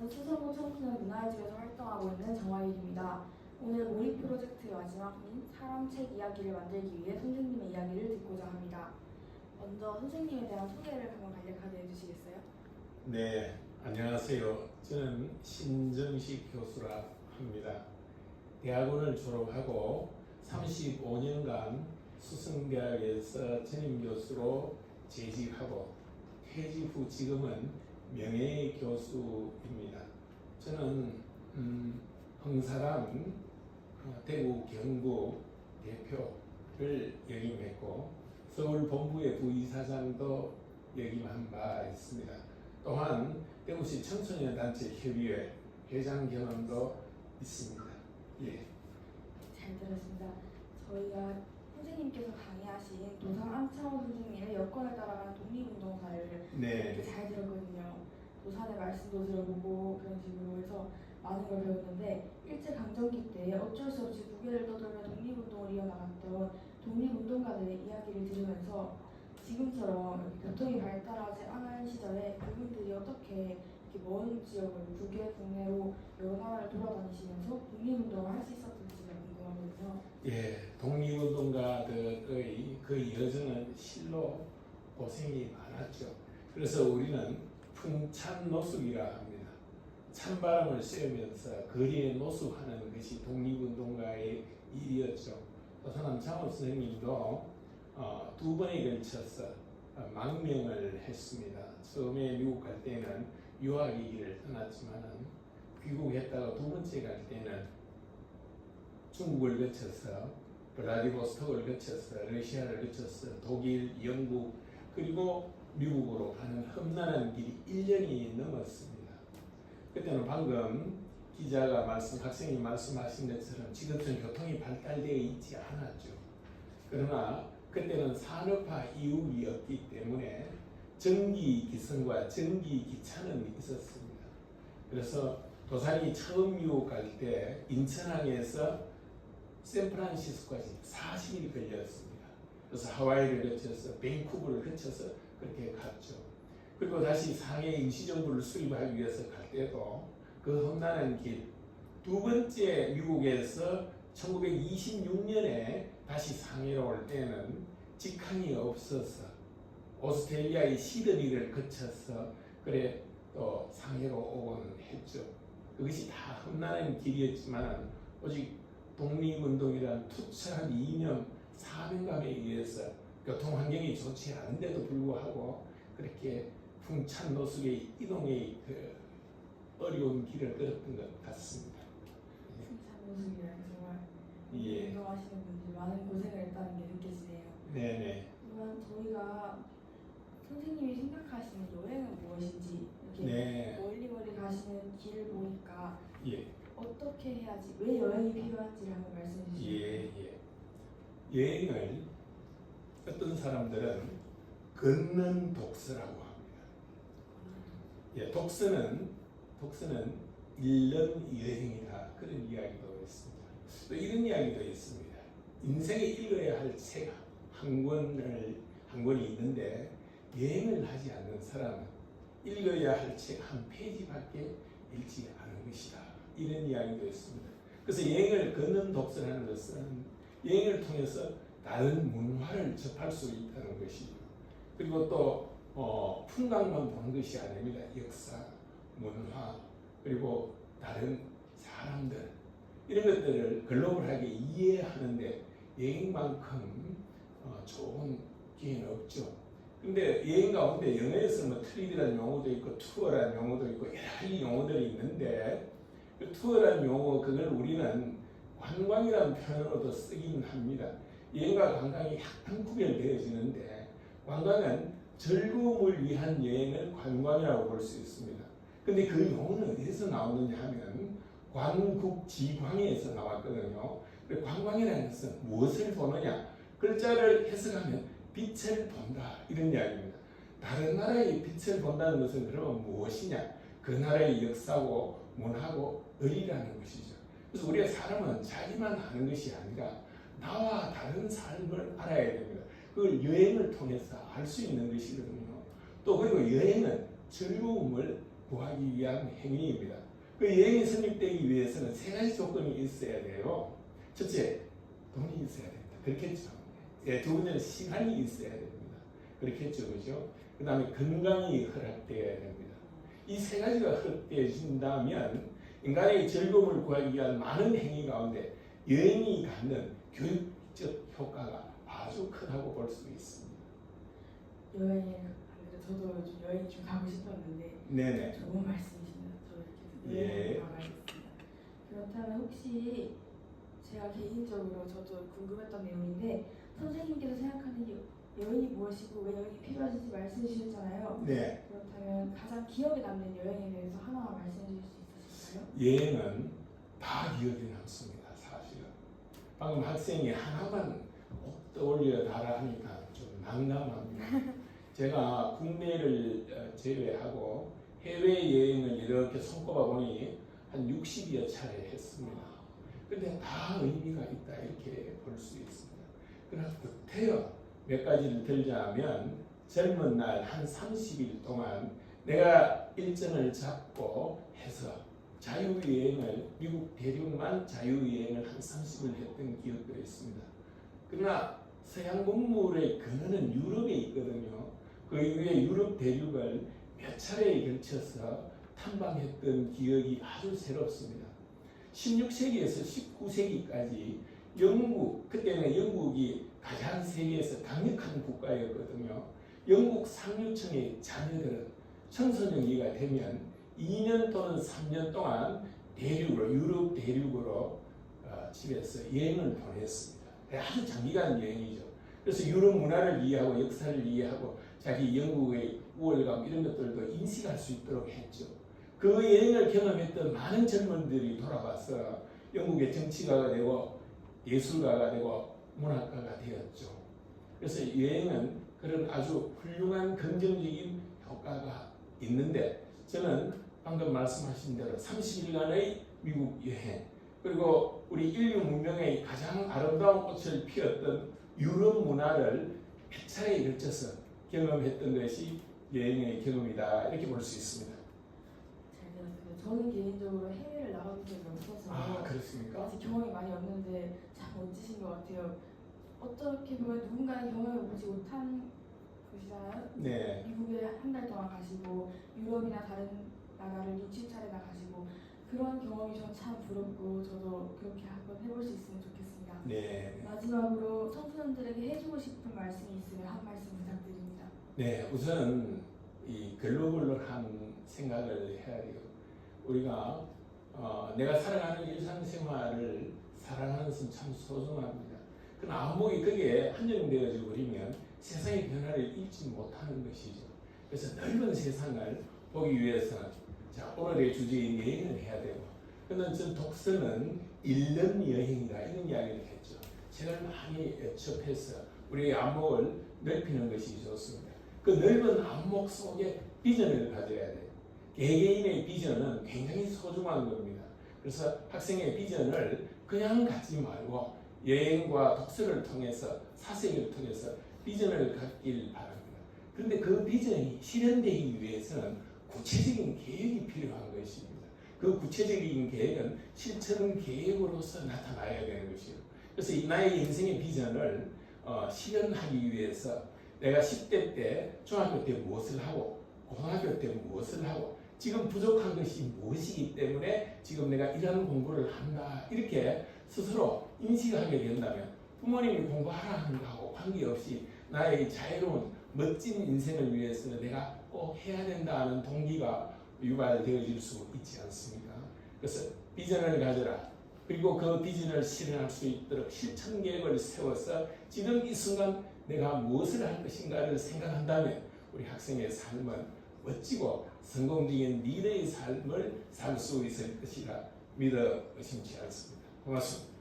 저는 수성구 청소년 문화예술에서 활동하고 있는 정화일입니다. 오늘 몰입 프로젝트의 마지막인 사람 책 이야기를 만들기 위해 선생님의 이야기를 듣고자 합니다. 먼저 선생님에 대한 소개를 한번 간략하게 해주시겠어요? 네, 안녕하세요. 저는 신정식 교수라 합니다. 대학원을 졸업하고 35년간 수성대학에서 전임교수로 재직하고 퇴직 후 지금은 명예교수입니다. 저는 홍사람 대구 경북 대표를 역임했고 서울 본부의 부이사장도 역임한 바 있습니다. 또한 대구시 청소년단체 협의회 회장 경험도 있습니다. 예. 잘 들었습니다. 저희가 선생님께서 강의하신 도산 안창호 선생님의 여건을 따라가는 독립운동사를 이렇게 잘 들었거든요. 도산의 말씀도 들어보고 그런 식으로 해서 많은 걸 배웠는데 일제강점기 때 어쩔 수 없이 무게를 떠돌며 독립운동을 이어나갔던 독립운동가들의 이야기를 들으면서 지금처럼 교통이 발달하지 않은 시절에 그분들이 어떻게 이렇게 먼 지역을 국외 국내로 여러 나라를 돌아다니시면서 독립운동을 할 수 있었던지가 궁금하거든요. 예, 독립운동가들의 그 여정은 실로 고생이 많았죠. 그래서 우리는 풍찬 노숙이라 합니다. 찬바람을 쐬면서 거리에 노숙하는 것이 독립운동가의 일이었죠. 도산 안창호 선생님도 두 번에 걸쳐서 망명을 했습니다. 처음에 미국 갈 때는 유학이기를 떠났지만 귀국했다가 두 번째 갈 때는 중국을 거쳐서 블라디보스톡을 거쳐서 러시아를 거쳐서 독일, 영국 그리고 미국으로 가는 험난한 길이 1년이 넘었습니다. 그때는 방금 학생이 말씀하신 것처럼 지금처럼 교통이 발달되어 있지 않았죠. 그러나 그때는 산업화 이후이 없기 때문에 전기 기선과 전기 기차는 있었습니다. 그래서 도산이 처음 미국 갈 때 인천항에서 샌프란시스코까지 40일 걸렸습니다. 그래서 하와이를 거쳐서 밴쿠버를 거쳐서 그렇게 갔죠. 그리고 다시 상해 임시정부를 수립하기 위해서 갈 때도 그 험난한 길, 두 번째 미국에서 1926년에 다시 상해로 올 때는 직항이 없어서 오스트레일리아의 시드니를 거쳐서 그래 또 상해로 오곤 했죠. 그것이 다 험난한 길이었지만 오직 독립운동이란 투철한 이념, 사명감에 의해서 교통 환경이 좋지 않은데도 불구하고 그렇게 풍찬 노숙의 이동의 그 어려운 길을 걸었던 것 같습니다. 풍찬 노숙이라는 정말 예. 운동하시는 분들이 많은 고생을 했다는 게 느껴지네요. 네네. 그러면 저희가 선생님이 생각하시는 여행은 무엇인지 이렇게 멀리 가시는 길을 보니까 어떻게 해야지, 왜 여행이 필요한지를 한번 말씀해 주시죠. 여행을 어떤 사람들은 걷는 독서라고 합니다. 독서는 1년 여행이다 그런 이야기도 있습니다. 또 이런 이야기도 있습니다. 인생에 읽어야 할 책 한 권이 있는데 여행을 하지 않는 사람은 읽어야 할 책 한 페이지밖에 읽지 않은 것이다. 이런 이야기도 있습니다. 그래서 여행을 걷는 독서라는 것은 여행을 통해서 다른 문화를 접할 수 있다는 것이죠. 그리고 또 풍광만 보는 것이 아닙니다. 역사, 문화, 그리고 다른 사람들 이런 것들을 글로벌하게 이해하는데 여행만큼 좋은 기회는 없죠. 근데 여행 가운데 영어에서 뭐 트립이라는 용어도 있고 투어라는 용어도 있고 여러 가지 용어들이 있는데 그 투어라는 용어 그걸 우리는 관광이라는 표현으로도 쓰긴 합니다. 여행과 관광이 약간 구별되어지는데 관광은 즐거움을 위한 여행을 관광이라고 볼 수 있습니다. 근데 그 용어는 어디서 나오느냐 하면 관국지광에서 나왔거든요. 관광이라는 것은 무엇을 보느냐? 글자를 해석하면 빛을 본다 이런 이야기입니다. 다른 나라의 빛을 본다는 것은 그러면 무엇이냐? 그 나라의 역사고 문화고 의리라는 것이죠. 그래서 우리가 사람은 자기만 아는 것이 아니라 나와 다른 삶을 알아야 됩니다. 그걸 여행을 통해서 알 수 있는 것이거든요. 또 그리고 여행은 즐거움을 구하기 위한 행위입니다. 그 여행이 성립되기 위해서는 세 가지 조건이 있어야 돼요. 첫째, 돈이 있어야 된다. 그렇겠죠. 예, 두 번째는 시간이 있어야 됩니다. 그렇겠죠, 그죠? 그 다음에 건강이 허락되어야 됩니다. 이 세 가지가 허락되어진다면 인간의 즐거움을 구하기 위한 많은 행위 가운데 여행이 갖는 교육적 효과가 아주 크다고 볼 수 있습니다. 여행에 저도 요즘 여행 좀 가고 싶었는데 네네. 좋은 말씀이십니다. 저 이렇게 여행을 가봐야겠습니다. 그렇다면 혹시 제가 개인적으로 저도 궁금했던 내용인데 선생님께서 생각하는 여행이 무엇이고 왜 여행이 필요하신지 말씀해 주셨잖아요. 네. 그렇다면 가장 기억에 남는 여행에 대해서 하나만 말씀해 주실 수 있으실까요? 여행은 다 기억에 남습니다. 사실은. 방금 학생이 하나만 떠올려 달아 하니까 좀 난감합니다. 제가 국내를 제외하고 해외여행을 이렇게 손꼽아 보니 한 60여 차례 했습니다. 근데 다 의미가 있다 이렇게 볼 수 있습니다. 그러나 구태여 몇 가지를 들자면 젊은 날 한 30일 동안 내가 일정을 잡고 해서 자유여행을 미국 대륙만 자유여행을 한 30일 했던 기억도 있습니다. 그러나 서양 문물의 근원은 유럽에 있거든요. 그 이후에 유럽 대륙을 몇 차례에 걸쳐서 탐방했던 기억이 아주 새롭습니다. 16세기에서 19세기까지 영국, 그때는 영국이 가장 세계에서 강력한 국가였거든요. 영국 상류층의 자녀들은 청소년기가 되면 2년 또는 3년 동안 대륙으로, 유럽 대륙으로 집에서 여행을 보냈습니다. 아주 장기간 여행이죠. 그래서 유럽 문화를 이해하고 역사를 이해하고 자기 영국의 우월감 이런 것들도 인식할 수 있도록 했죠. 그 여행을 경험했던 많은 젊은들이 돌아와서 영국의 정치가가 되고 예술가가 되고 문학가가 되었죠. 그래서 여행은 그런 아주 훌륭한 긍정적인 효과가 있는데 저는 방금 말씀하신 대로 30일간의 미국 여행 그리고 우리 인류 문명의 가장 아름다운 꽃을 피웠던 유럽 문화를 몇 차례에 걸쳐서 경험했던 것이 여행의 경험이다 이렇게 볼 수 있습니다. 잘 들었습니다. 저는 개인적으로 해외를 나가본 적이 없어서 그렇습니까? 아직 경험이 많이 없는데 참 멋지신 것 같아요. 어떻게 보면 누군가는 경험해보지 못한 곳이잖아요. 네. 미국에 한 달 동안 가시고 유럽이나 다른 나라를 6, 7차례나 가시고 그런 경험이 저는 참 부럽고 저도 그렇게 한번 해볼 수 있으면 좋겠습니다. 네. 마지막으로 청소년들에게 해주고 싶은 말씀이 있으면 한 말씀 부탁드립니다. 네, 우선 이 글로벌한 생각을 해야 돼요. 우리가 내가 살아가는 일상생활을 살아가는 것은 참 소중합니다. 그러나 안목이 거기에 한정되어져 버리면 세상의 변화를 읽지 못하는 것이죠. 그래서 넓은 세상을 보기 위해서 자, 오늘의 주제인 여행을 해야 되고 그러나 전 독서는 읽는 여행이다 이런 이야기를 했죠. 책을 많이 접해서 우리의 안목을 넓히는 것이 좋습니다. 그 넓은 안목 속에 비전을 가져야 돼요. 개개인의 비전은 굉장히 소중한 겁니다. 그래서 학생의 비전을 그냥 갖지 말고 여행과 독서를 통해서 사색을 통해서 비전을 갖길 바랍니다. 그런데 그 비전이 실현되기 위해서는 구체적인 계획이 필요한 것입니다. 그 구체적인 계획은 실천 계획으로서 나타나야 되는 것이요. 그래서 나의 인생의 비전을 실현하기 위해서 내가 10대 때, 중학교 때 무엇을 하고 고등학교 때 무엇을 하고 지금 부족한 것이 무엇이기 때문에 지금 내가 이런 공부를 한다 이렇게 스스로 인식하게 된다면 부모님이 공부하라 하는 거하고 관계없이 나의 자유로운 멋진 인생을 위해서 내가 꼭 해야 된다는 동기가 유발되어질 수 있지 않습니까? 그래서 비전을 가져라. 그리고 그 비전을 실현할 수 있도록 실천 계획을 세워서 지금 이 순간 내가 무엇을 할 것인가를 생각한다면 우리 학생의 삶은 멋지고 성공적인 미래의 삶을 살 수 있을 것이라 믿어 의심치 않습니다. 고맙습니다.